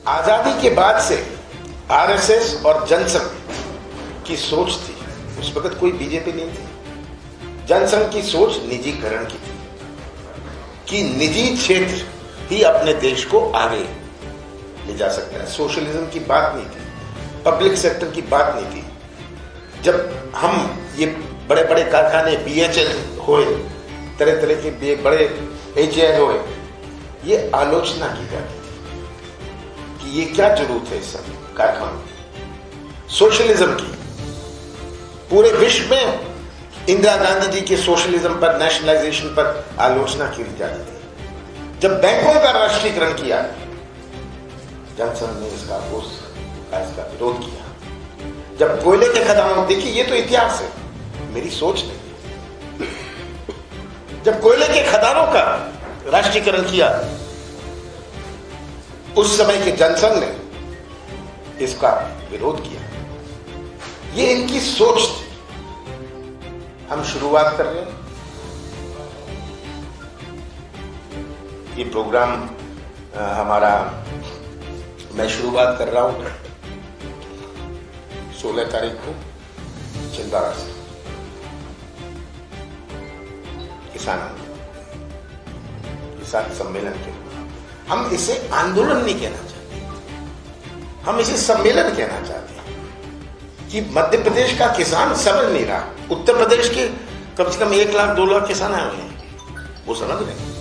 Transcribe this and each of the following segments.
आजादी के बाद से आरएसएस और जनसंघ की सोच थी, उस वक्त कोई बीजेपी नहीं थी। जनसंघ की सोच निजीकरण की थी कि निजी क्षेत्र ही अपने देश को आगे ले जा सकता है। सोशलिज्म की बात नहीं थी, पब्लिक सेक्टर की बात नहीं थी। जब हम ये बड़े बड़े कारखाने बीएचएल हुए, तरह तरह के बड़े एचएएल हुए, ये आलोचना की जाती थी कि ये क्या जरूरत है इस सब कारखानों की। सोशलिज्म की पूरे विश्व में इंदिरा गांधी जी के सोशलिज्म पर, नेशनलाइजेशन पर आलोचना की जाती थी। जब बैंकों का राष्ट्रीयकरण किया, जनसंघ ने इसका विरोध किया। जब कोयले के खदानों, देखिए ये तो इतिहास है, मेरी सोच नहीं। जब कोयले के खदानों का राष्ट्रीयकरण किया, उस समय के जनसंघ ने इसका विरोध किया। ये इनकी सोच थी। हम शुरुआत कर रहे हैं ये प्रोग्राम हमारा, मैं शुरुआत कर रहा हूं 16 तारीख को छिंदवाड़ा से, किसान सम्मेलन के। हम इसे आंदोलन नहीं कहना चाहते, हम इसे सम्मेलन कहना चाहते हैं कि मध्य प्रदेश का किसान समझ नहीं रहा। उत्तर प्रदेश के कम से कम 1 लाख 2 लाख किसान आए हुए हैं, वो समझ रहे हैं,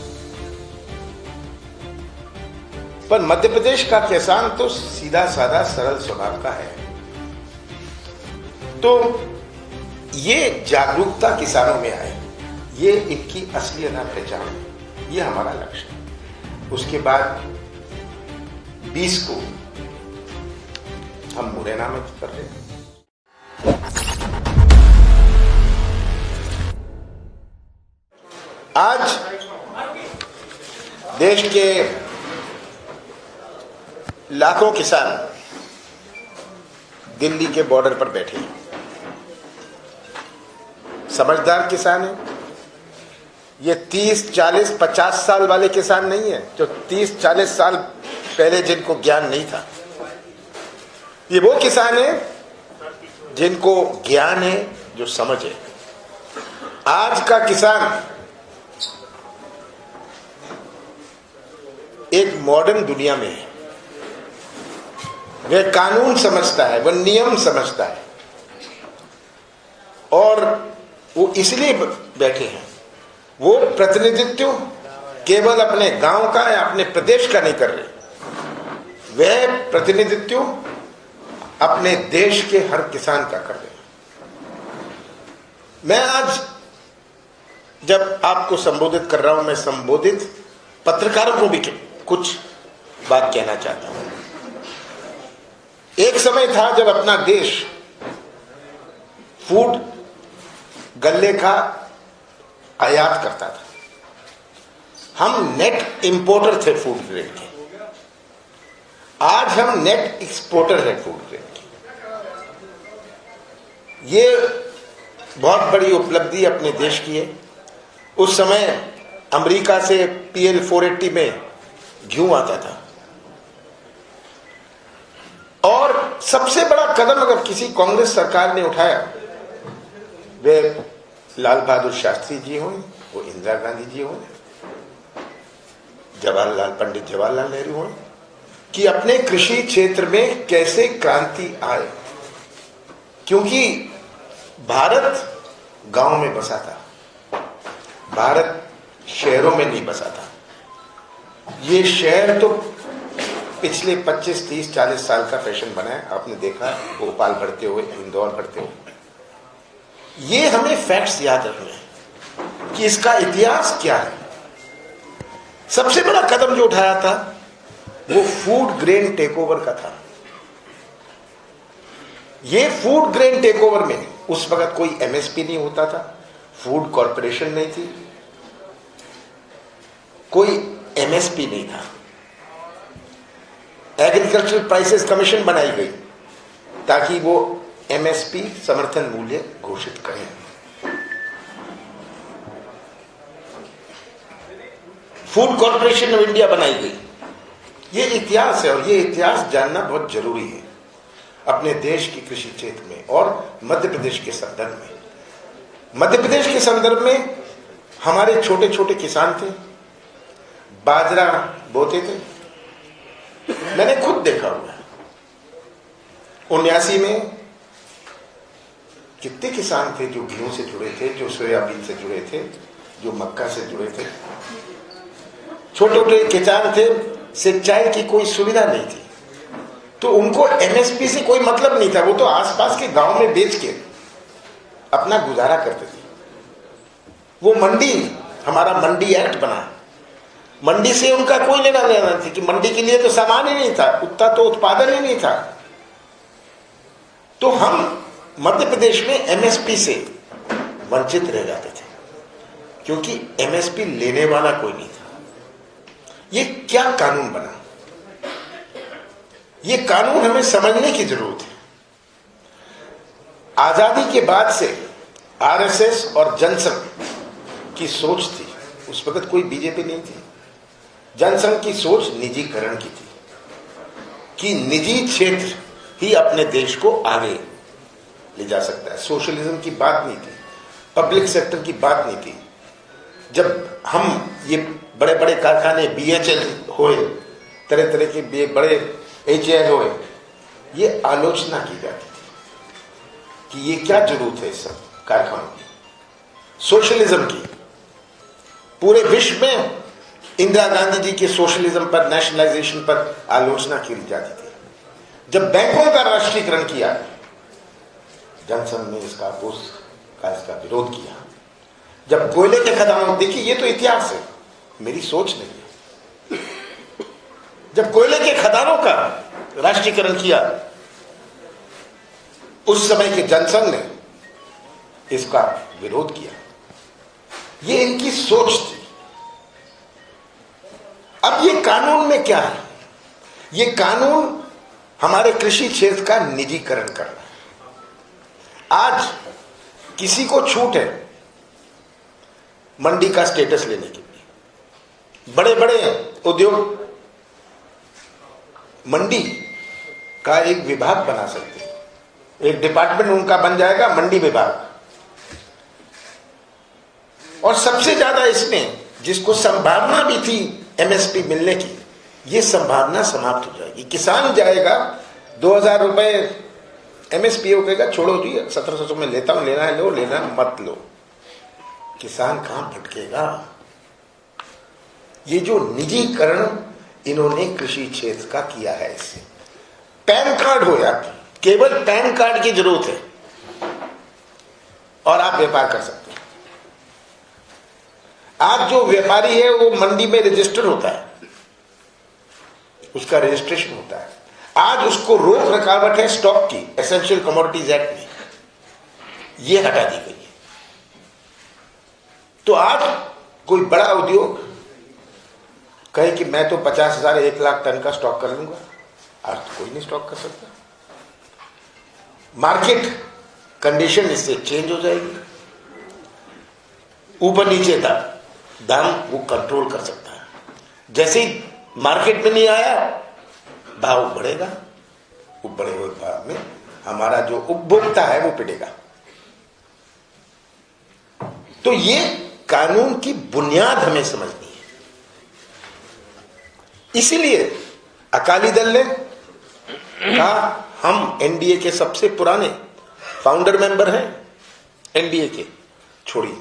पर मध्य प्रदेश का किसान तो सीधा साधा सरल स्वभाव का है। तो ये जागरूकता किसानों में आए, ये इनकी असली पहचान है, ये हमारा लक्ष्य है। उसके बाद 20 को हम मुरैना में कर रहे हैं। आज देश के लाखों किसान दिल्ली के बॉर्डर पर बैठे हैं। समझदार किसान है, ये 30, 40, 50 साल वाले किसान नहीं है जो 30, 40 साल पहले जिनको ज्ञान नहीं था। ये वो किसान है जिनको ज्ञान है, जो समझ है। आज का किसान एक मॉडर्न दुनिया में है, वह कानून समझता है, वह नियम समझता है, और वो इसलिए बैठे हैं। वो प्रतिनिधित्व केवल अपने गांव का या अपने प्रदेश का नहीं कर रहे, वह प्रतिनिधित्व अपने देश के हर किसान का कर रहे हैं। मैं आज जब आपको संबोधित कर रहा हूं, मैं संबोधित पत्रकारों को भी कुछ बात कहना चाहता हूं। एक समय था जब अपना देश फूड, गल्ले का आयात करता था। हम नेट इंपोर्टर थे फूड ग्रेड के, आज हम नेट एक्सपोर्टर हैं फूड ग्रेड के। ये बहुत बड़ी उपलब्धि अपने देश की है। उस समय अमेरिका से PL 480 में घी आता था, और सबसे बड़ा कदम अगर किसी कांग्रेस सरकार ने उठाया, वे लाल बहादुर शास्त्री जी हों, वो इंदिरा गांधी जी हों, पंडित जवाहरलाल नेहरू हों, कि अपने कृषि क्षेत्र में कैसे क्रांति आए। क्योंकि भारत गांव में बसा था, भारत शहरों में नहीं बसा था। ये शहर तो पिछले 25, 30, 40 साल का फैशन बना है। आपने देखा भोपाल भरते हुए, इंदौर भरते हुए। ये हमें फैक्ट्स याद रखने हैं कि इसका इतिहास क्या है। सबसे बड़ा कदम जो उठाया था वो फूड ग्रेन टेकओवर का था। ये फूड ग्रेन टेकओवर में उस वक्त कोई MSP नहीं होता था, फूड कॉरपोरेशन नहीं थी, कोई MSP नहीं था। एग्रीकल्चरल प्राइसेस कमीशन बनाई गई ताकि वो MSP समर्थन मूल्य घोषित करें। फूड कॉरपोरेशन ऑफ इंडिया बनाई गई। ये इतिहास है और ये इतिहास जानना बहुत जरूरी है अपने देश की कृषि क्षेत्र में और मध्य प्रदेश के संदर्भ में। मध्य प्रदेश के संदर्भ में हमारे छोटे छोटे किसान थे, बाजरा बोते थे। मैंने खुद देखा हुआ है 79 में कितने किसान थे जो गेहूं से जुड़े थे, जो सोयाबीन से जुड़े थे, जो मक्का से जुड़े थे। छोटे छोटे किसान थे, सिंचाई की कोई सुविधा नहीं थी, तो उनको एमएसपी से कोई मतलब नहीं था। वो तो आसपास के गांव में बेच के अपना गुजारा करते थे। वो मंडी, हमारा मंडी एक्ट बना, मंडी से उनका कोई लेना देना नहीं थी कि मंडी के लिए तो सामान ही नहीं था, उतना तो उत्पादन ही नहीं था। तो हम मध्य प्रदेश में एमएसपी से वंचित रह जाते थे क्योंकि एमएसपी लेने वाला कोई नहीं था। ये क्या कानून बना, ये कानून हमें समझने की जरूरत है। आजादी के बाद से आरएसएस और जनसंघ की सोच थी, उस वक्त कोई बीजेपी नहीं थी। जनसंघ की सोच निजीकरण की थी कि निजी क्षेत्र ही अपने देश को आगे ले जा सकता है। सोशलिज्म की बात नहीं थी, पब्लिक सेक्टर की बात नहीं थी। जब हम ये बड़े बड़े कारखाने बीएचएल हुए, तरह तरह के बड़े एचएल हुए, ये आलोचना की जाती थी कि ये क्या जरूरत है इस सब कारखानों की। सोशलिज्म की पूरे विश्व में इंदिरा गांधी जी के सोशलिज्म पर, नेशनलाइजेशन पर आलोचना की जाती थी। जब बैंकों का राष्ट्रीयकरण किया, जनसंघ ने इसका विरोध किया। जब कोयले के खदानों, देखिए ये तो इतिहास है, मेरी सोच नहीं है। जब कोयले के खदानों का राष्ट्रीयकरण किया, उस समय के जनसंघ ने इसका विरोध किया। ये इनकी सोच थी। अब ये कानून में क्या है? ये कानून हमारे कृषि क्षेत्र का निजीकरण कर रहा है। आज किसी को छूट है मंडी का स्टेटस लेने के लिए। बड़े बड़े उद्योग मंडी का एक विभाग बना सकते हैं, एक डिपार्टमेंट उनका बन जाएगा, मंडी विभाग। और सबसे ज्यादा इसमें जिसको संभावना भी थी एमएसपी मिलने की, ये संभावना समाप्त हो जाएगी। किसान जाएगा 2000 रुपए एमएसपी हो गएगा, छोड़ो जी 1700 में लेता हूं, लेना है लो, लेना मत लो। किसान कहां भटकेगा? ये जो निजीकरण इन्होंने कृषि क्षेत्र का किया है, इससे पैन कार्ड हो जाता, केवल पैन कार्ड की जरूरत है और आप व्यापार कर सकते हैं। आज जो व्यापारी है वो मंडी में रजिस्टर होता है, उसका रजिस्ट्रेशन होता है। आज उसको रोक रखावट है स्टॉक की, एसेंशियल कमोडिटीज एक्ट में, ये हटा दी गई है। तो आज कोई बड़ा उद्योग कहे कि मैं तो 50,000 1 लाख टन का स्टॉक कर लूंगा, आज तो कोई नहीं स्टॉक कर सकता। मार्केट कंडीशन इससे चेंज हो जाएगी, ऊपर नीचे दाम वो कंट्रोल कर सकता है। जैसे ही मार्केट में नहीं आया, भाव बढ़ेगा, वो बढ़े हुए भाव में हमारा जो उपभोक्ता है वो पिटेगा। तो ये कानून की बुनियाद हमें समझनी है। इसीलिए अकाली दल ने कहा हम एनडीए के सबसे पुराने फाउंडर मेंबर हैं, एनडीए के छोड़िए।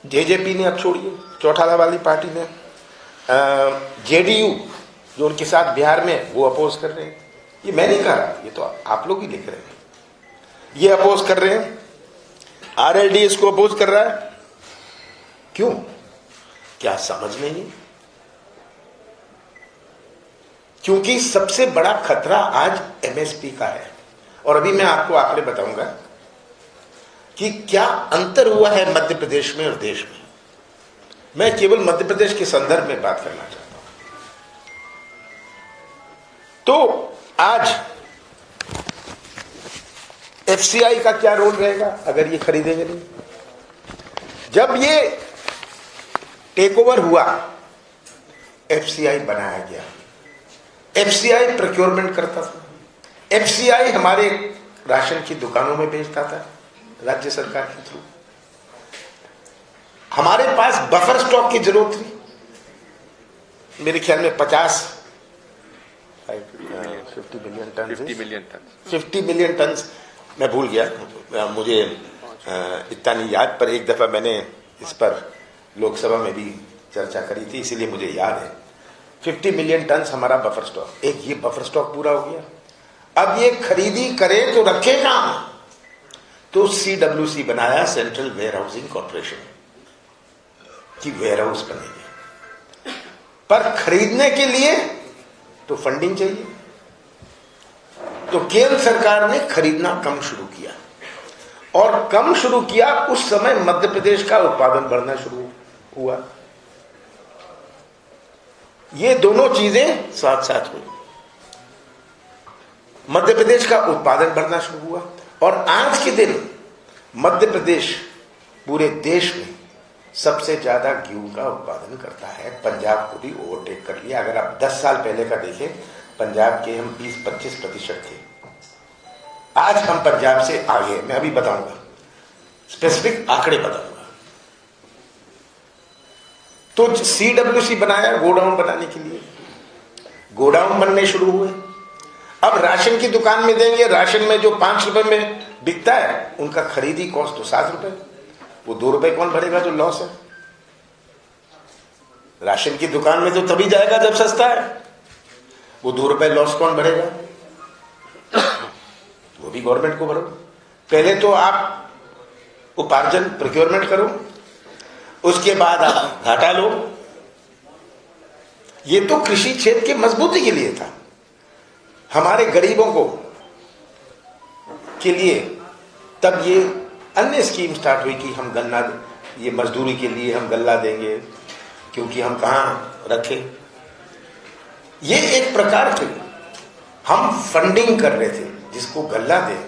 जेजेपी ने अब छोड़िए, चौटाला वाली पार्टी ने, जेडीयू जो उनके साथ बिहार में, वो अपोज कर रहे हैं। ये मैं नहीं कह रहा, ये तो आप लोग ही लिख रहे हैं। ये अपोज कर रहे हैं, आरएलडी इसको अपोज कर रहा है। क्यों? क्या समझ नहीं? क्योंकि सबसे बड़ा खतरा आज एमएसपी का है। और अभी मैं आपको आंकड़े बताऊंगा कि क्या अंतर हुआ है मध्य प्रदेश में और देश में। मैं केवल मध्य प्रदेश के संदर्भ में बात करना चाहता हूं। तो आज एफसीआई का क्या रोल रहेगा अगर ये खरीदेंगे नहीं? जब ये टेक ओवर हुआ एफसीआई बनाया गया। एफसीआई प्रोक्योरमेंट करता था, एफसीआई हमारे राशन की दुकानों में बेचता था राज्य सरकार के थ्रू। हमारे पास बफर स्टॉक की जरूरत थी, मेरे ख्याल में 50 मिलियन टन, मैं भूल गया, मुझे इतना नहीं याद, पर एक दफा मैंने इस पर लोकसभा में भी चर्चा करी थी, इसीलिए मुझे याद है। 50 मिलियन टन हमारा बफर स्टॉक, एक ये बफर स्टॉक पूरा हो गया। अब ये खरीदी करे तो रखे कहां? तो CWC बनाया, सेंट्रल वेयर हाउसिंग कॉर्पोरेशन की वेयर हाउस बनेगी, पर खरीदने के लिए तो फंडिंग चाहिए। तो केंद्र सरकार ने खरीदना कम शुरू किया, और कम शुरू किया उस समय मध्य प्रदेश का उत्पादन बढ़ना शुरू हुआ। ये दोनों चीजें साथ साथ हुई, मध्य प्रदेश का उत्पादन बढ़ना शुरू हुआ, और आज के दिन मध्य प्रदेश पूरे देश में सबसे ज्यादा गेहूं का उत्पादन करता है। पंजाब को भी ओवरटेक कर लिया। अगर आप 10 साल पहले का देखें, पंजाब के हम 20-25% थे, आज हम पंजाब से आगे। मैं अभी बताऊंगा, स्पेसिफिक आंकड़े बताऊंगा। तो CWC बनाया गोडाउन बनाने के लिए, गोडाउन बनने शुरू हुए। अब राशन की दुकान में देंगे, राशन में जो 5 रुपए में बिकता है, उनका खरीदी कॉस्ट तो 7 रुपए, वो 2 रुपए कौन भरेगा जो लॉस है? राशन की दुकान में तो तभी जाएगा जब सस्ता है, वो 2 रुपए लॉस कौन भरेगा? वो भी गवर्नमेंट को भरो। पहले तो आप उपार्जन प्रोक्योरमेंट करो, उसके बाद आप घाटा लो। ये तो कृषि क्षेत्र की मजबूती के लिए था, हमारे गरीबों को के लिए। तब ये अन्य स्कीम स्टार्ट हुई कि हम गन्ना, ये मजदूरी के लिए हम गल्ला देंगे, क्योंकि हम कहां रखें। ये एक प्रकार से हम फंडिंग कर रहे थे, जिसको गल्ला दे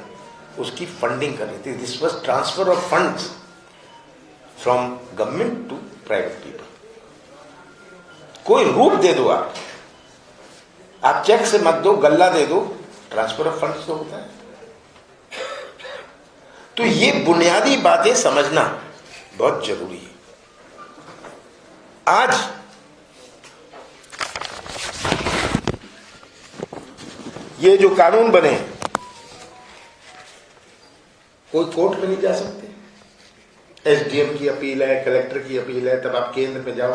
उसकी फंडिंग कर रहे थे। This was transfer of funds from government to private people. कोई रूप दे दो, आप चेक से मत दो, गल्ला दे दो, ट्रांसफर ऑफ फंड्स तो होता है। तो ये बुनियादी बातें समझना बहुत जरूरी है। आज ये जो कानून बने, कोई कोर्ट में नहीं जा सकते। SDM की अपील है, कलेक्टर की अपील है, तब आप केंद्र में जाओ।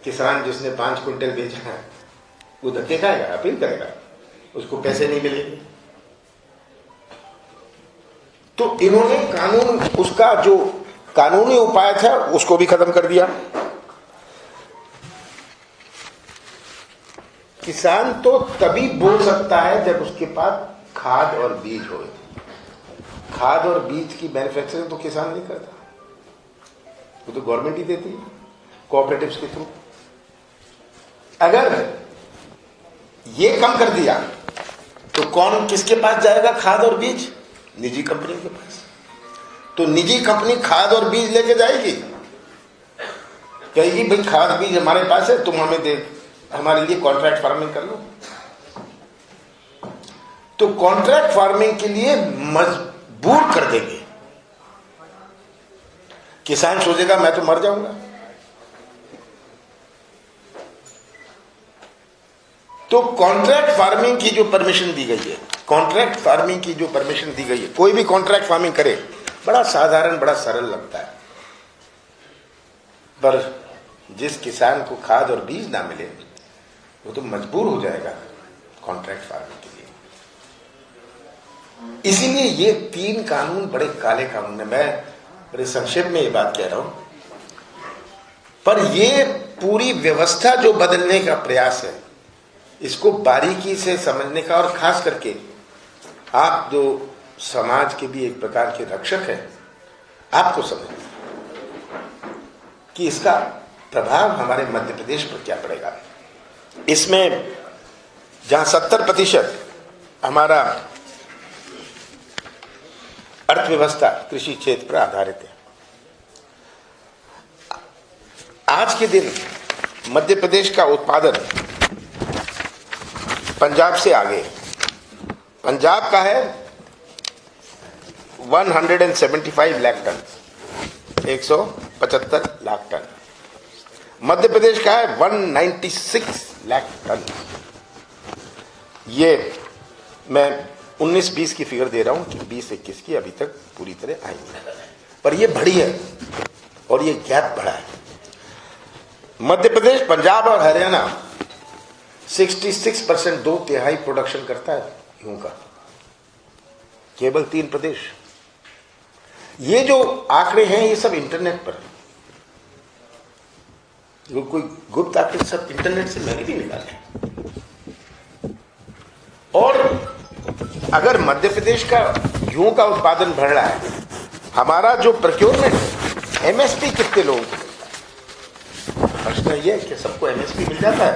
किसान जिसने 5 क्विंटल बेचा है वो धक्के खाएगा, अपील करेगा, उसको पैसे नहीं मिलेंगे। तो इन्होंने कानून, उसका जो कानूनी उपाय था उसको भी खत्म कर दिया। किसान तो तभी बोल सकता है जब उसके पास खाद और बीज हो। खाद और बीज की मैन्युफैक्चरिंग तो किसान नहीं करता, वो तो गवर्नमेंट ही देती है कोऑपरेटिव्स के थ्रू। अगर ये कम कर दिया तो कौन किसके पास जाएगा खाद और बीज? निजी कंपनी के पास। तो निजी कंपनी खाद और बीज लेके जाएगी, कहेगी भाई खाद बीज हमारे पास है, तुम हमें दे, हमारे लिए कॉन्ट्रैक्ट फार्मिंग कर लो। तो कॉन्ट्रैक्ट फार्मिंग के लिए मजबूर कर देंगे। किसान सोचेगा मैं तो मर जाऊंगा। तो कॉन्ट्रैक्ट फार्मिंग की जो परमिशन दी गई है, कॉन्ट्रैक्ट फार्मिंग की जो परमिशन दी गई है, कोई भी कॉन्ट्रैक्ट फार्मिंग करे, बड़ा साधारण, बड़ा सरल लगता है, पर जिस किसान को खाद और बीज ना मिले वो तो मजबूर हो जाएगा कॉन्ट्रैक्ट फार्मिंग के लिए। इसीलिए ये 3 कानून बड़े काले कानून है। मैं बड़े संक्षेप में ये बात कह रहा हूं, पर ये पूरी व्यवस्था जो बदलने का प्रयास है, इसको बारीकी से समझने का, और खास करके आप जो समाज के भी एक प्रकार के रक्षक हैं, आपको समझना कि इसका प्रभाव हमारे मध्य प्रदेश पर क्या पड़ेगा। इसमें जहां 70% हमारा अर्थव्यवस्था कृषि क्षेत्र पर आधारित है, आज के दिन मध्य प्रदेश का उत्पादन पंजाब से आगे। पंजाब का है 175 लाख टन, 175 लाख टन। मध्य प्रदेश का है 196 लाख टन। ये मैं 19-20 की फिगर दे रहा हूं कि 20-21 की अभी तक पूरी तरह आई नहीं, पर ये बढ़ी है और ये गैप बढ़ा है। मध्य प्रदेश, पंजाब और हरियाणा 66%, 2/3 प्रोडक्शन करता है गेहूं का। केवल 3 प्रदेश। ये जो आंकड़े हैं ये सब इंटरनेट पर, कोई गुप्त आंकड़े सब इंटरनेट से मैंने भी निकाले। और अगर मध्य प्रदेश का गेहूं का उत्पादन बढ़ रहा है, हमारा जो प्रोक्योरमेंट एमएसपी कितने लोगों को मिलता है? प्रश्न ये है कि सबको एमएसपी मिल जाता है।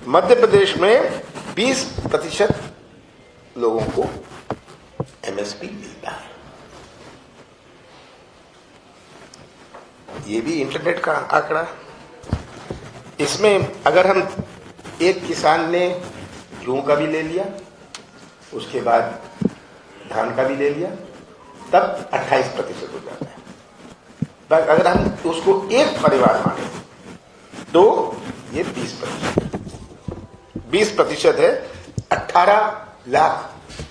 मध्य प्रदेश में 20% लोगों को एमएसपी मिलता है। ये भी इंटरनेट का आंकड़ा। इसमें अगर हम एक किसान ने गेहूं का भी ले लिया, उसके बाद धान का भी ले लिया, तब 28% हो जाता है। पर अगर हम उसको एक परिवार माने तो ये 20% है। 18 लाख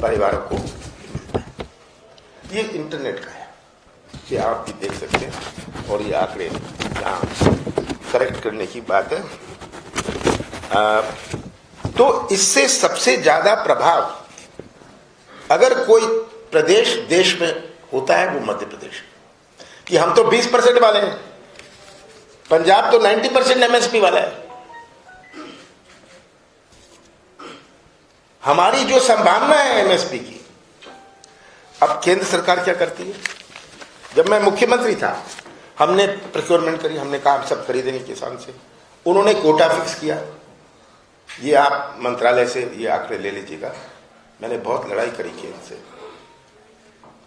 परिवारों को मिलता है। ये इंटरनेट का है, ये आप भी देख सकते हैं। और ये आंकड़े यहाँ करेक्ट करने की बात है। तो इससे सबसे ज्यादा प्रभाव अगर कोई प्रदेश देश में होता है वो मध्य प्रदेश, कि हम तो 20% वाले हैं। पंजाब तो 90% एमएसपी वाला है। हमारी जो संभावना है एमएसपी की, अब केंद्र सरकार क्या करती है? जब मैं मुख्यमंत्री था, हमने प्रोक्योरमेंट करी, हमने कहा हम सब खरीदेंगे किसान से। उन्होंने कोटा फिक्स किया। ये आप मंत्रालय से ये आंकड़े ले लीजिएगा। मैंने बहुत लड़ाई करी केंद्र से,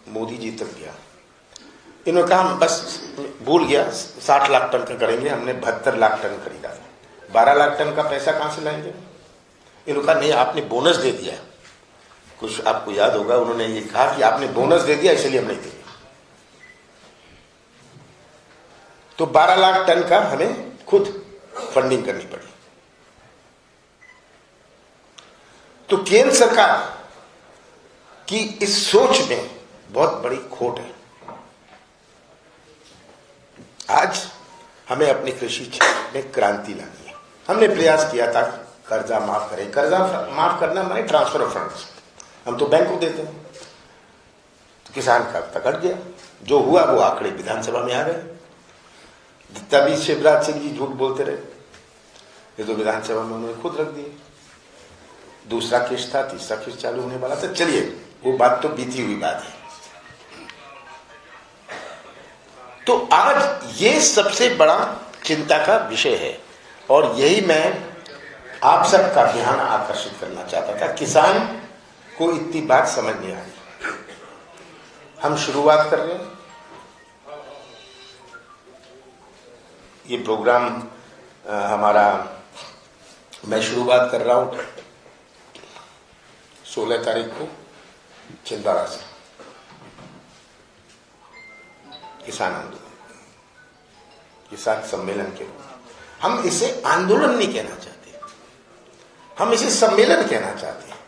मोदी जी तक गया। इन्होंने कहा हम बस भूल गया 60 लाख टन का करेंगे। हमने 72 लाख टन खरीदा। 12 लाख टन का पैसा कहां से लाएंगे? इन्होंने कहा नहीं, आपने बोनस दे दिया। कुछ आपको याद होगा, उन्होंने ये कहा कि आपने बोनस दे दिया इसलिए हम नहीं देंगे। तो 12 लाख टन का हमें खुद फंडिंग करनी पड़ी। तो केंद्र सरकार की इस सोच में बहुत बड़ी खोट है। आज हमें अपनी कृषि क्षेत्र में क्रांति लानी है। हमने प्रयास किया था कर्जा माफ करें। कर्जा माफ करना माने ट्रांसफर ऑफ फंड्स, हम तो बैंक को देते हैं। तो किसान का तकड़ गया। जो हुआ वो आंकड़े विधानसभा में आ गए। तभी शिवराज सिंह जी झूठ बोलते रहे, ये तो विधानसभा में उन्होंने खुद रख दिए। दूसरा किस्त था, तीसरा किस्त चालू होने वाला था। चलिए वो बात तो बीती हुई बात है। तो आज ये सबसे बड़ा चिंता का विषय है और यही मैं आप सबका ध्यान आकर्षित करना चाहता था। किसान को इतनी बात समझ नहीं आ रही। हम शुरुआत कर रहे हैं। ये प्रोग्राम हमारा, मैं शुरुआत कर रहा हूं 16 तारीख को छिंदवाड़ा से, किसान आंदोलन, किसान सम्मेलन के। हम इसे आंदोलन नहीं कहना चाहते, हम इसे सम्मेलन कहना चाहते हैं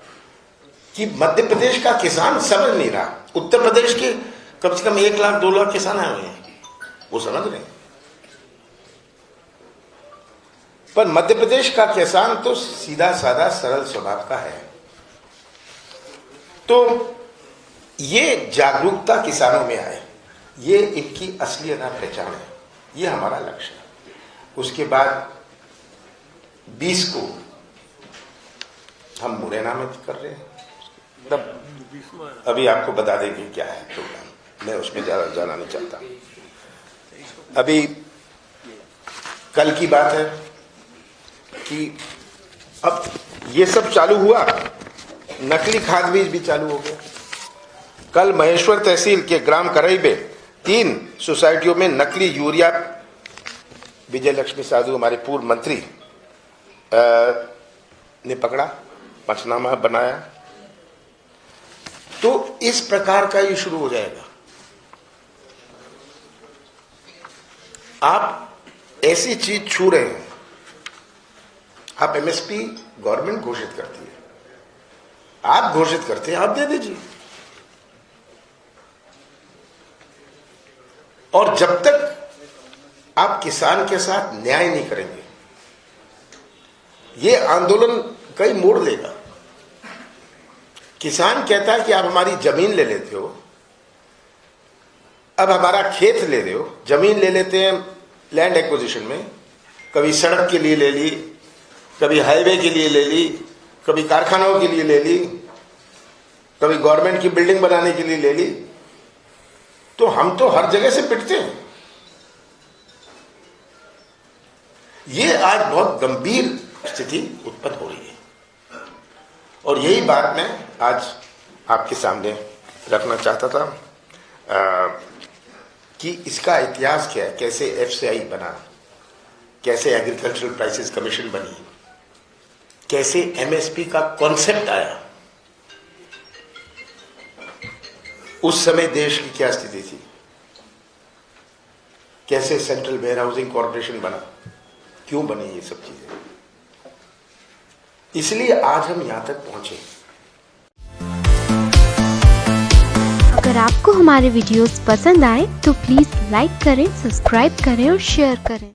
कि मध्य प्रदेश का किसान समझ नहीं रहा। उत्तर प्रदेश के कम से कम 1 लाख 2 लाख किसान आए हुए हैं, वो समझ रहे हैं। पर मध्य प्रदेश का किसान तो सीधा साधा सरल स्वभाव का है। तो ये जागरूकता किसानों में आए, ये इनकी असलियत पहचान है, ये हमारा लक्ष्य है। उसके बाद 20 को हम मुरैना में कर रहे हैं। तब अभी आपको बता देंगे क्या है प्रोग्राम, मैं उसमें ज्यादा जाना नहीं चाहता। अभी कल की बात है कि अब ये सब चालू हुआ, नकली खाद बीज भी चालू हो गया। कल महेश्वर तहसील के ग्राम करई में 3 सोसाइटियों में नकली यूरिया, विजय लक्ष्मी साधु हमारे पूर्व मंत्री ने पकड़ा, पंचनामा बनाया, तो इस प्रकार का ये शुरू हो जाएगा। आप ऐसी चीज छू रहे हैं, आप एमएसपी गवर्नमेंट घोषित करती है, आप घोषित करते हैं, आप दे दीजिए। और जब तक आप किसान के साथ न्याय नहीं करेंगे, ये आंदोलन कई मोड़ लेगा। किसान कहता है कि आप हमारी जमीन ले लेते हो, अब हमारा खेत ले रहे हो, जमीन ले लेते हैं लैंड एक्विजिशन में, कभी सड़क के लिए ले ली, कभी हाईवे के लिए ले ली, कभी कारखानों के लिए ले ली, कभी गवर्नमेंट की बिल्डिंग बनाने के लिए ले ली, तो हम तो हर जगह से पिटते हैं। ये आज बहुत गंभीर स्थिति उत्पन्न हो रही है, और यही बात मैं आज आपके सामने रखना चाहता था कि इसका इतिहास क्या है, कैसे एफसीआई बना, कैसे एग्रीकल्चरल प्राइसेस कमीशन बनी, कैसे एमएसपी का कॉन्सेप्ट आया, उस समय देश की क्या स्थिति थी, कैसे सेंट्रल वेयर हाउसिंग कॉर्पोरेशन बना, क्यों बनी ये सब चीजें, इसलिए आज हम यहां तक पहुंचे। अगर आपको हमारे वीडियोस पसंद आए तो प्लीज लाइक करें, सब्सक्राइब करें और शेयर करें।